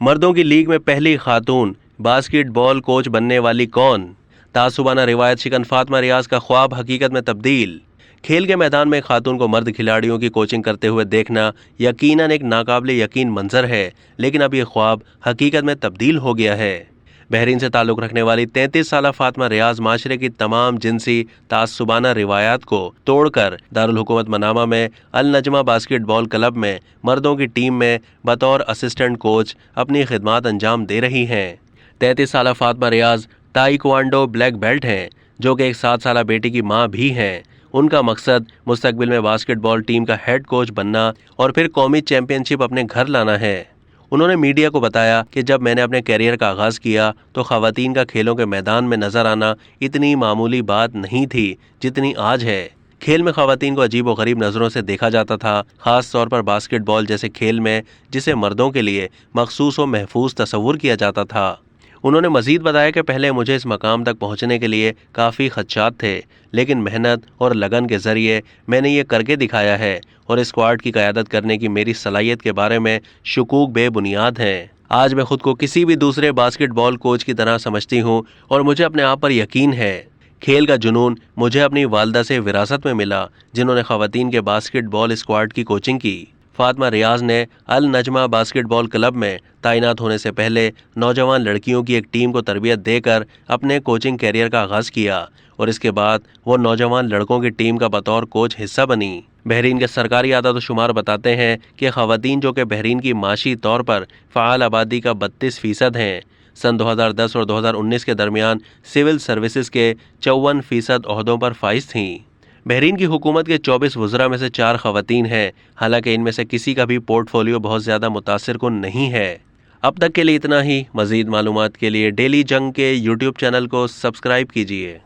मर्दों की लीग में पहली खातून बास्केटबॉल कोच बनने वाली कौन? तासुबाना रिवायत शिकन फातिमा रियाज का ख्वाब हकीकत में तब्दील। खेल के मैदान में खातून को मर्द खिलाड़ियों की कोचिंग करते हुए देखना यकीनन एक नाकाबिले यकीन मंजर है, लेकिन अब ये ख्वाब हकीकत में तब्दील हो गया है। बहरीन से ताल्लुक़ रखने वाली 33 साला फातिमा रियाज माशरे की तमाम जिनसी तासुबाना रिवायात को तोड़कर दारुल हुकूमत मनामा में अल नजमा बास्केटबॉल क्लब में मर्दों की टीम में बतौर असिस्टेंट कोच अपनी खिदमात अंजाम दे रही हैं। 33 साला फातिमा रियाज ताइक्वांडो ब्लैक बेल्ट हैं, जो कि एक 7 साला बेटी की माँ भी हैं। उनका मकसद मुस्तकबिल में बास्केटबॉल टीम का हेड कोच बनना और फिर कौमी चैंपियनशिप अपने घर लाना है। उन्होंने मीडिया को बताया कि जब मैंने अपने कैरियर का आगाज़ किया तो ख़वातीन का खेलों के मैदान में नजर आना इतनी मामूली बात नहीं थी जितनी आज है। खेल में ख़वातीन को अजीब व गरीब नज़रों से देखा जाता था, ख़ास तौर पर बास्केटबॉल जैसे खेल में जिसे मर्दों के लिए मखसूस व महफूज तस्वुर किया जाता था। उन्होंने मजीद बताया कि पहले मुझे इस मकाम तक पहुंचने के लिए काफ़ी खदशात थे, लेकिन मेहनत और लगन के ज़रिए मैंने ये करके दिखाया है और स्क्वाड की क़यादत करने की मेरी सलाहियत के बारे में शुकूक बेबुनियाद हैं। आज मैं खुद को किसी भी दूसरे बास्केटबॉल कोच की तरह समझती हूँ और मुझे अपने आप पर यकीन है। खेल का जुनून मुझे अपनी वालदा से विरासत में मिला, जिन्होंने ख़वातीन के बास्केटबॉल स्क्वाड की कोचिंग की। फातिमा रियाज ने अल नजमा बास्केटबॉल क्लब में तैनात होने से पहले नौजवान लड़कियों की एक टीम को तरबियत देकर अपने कोचिंग कैरियर का आगाज़ किया और इसके बाद वो नौजवान लड़कों की टीम का बतौर कोच हिस्सा बनी। बहरीन के सरकारी आदाद शुमार बताते हैं कि ख़वातीन जो कि बहरीन की माशी तौर पर फ़ाल आबादी का 32% हैं, सन 2010 और 2019 के दरमियान सिविल सर्विसेज के 54% ओहदों पर फाइज थीं। बहरीन की हुकूमत के 24 वज़रा में से 4 ख़वातीन हैं, हालांकि इनमें से किसी का भी पोर्टफोलियो बहुत ज़्यादा मुतासिर कुन नहीं है। अब तक के लिए इतना ही। मज़ीद मालूमात के लिए डेली जंग के यूट्यूब चैनल को सब्सक्राइब कीजिए।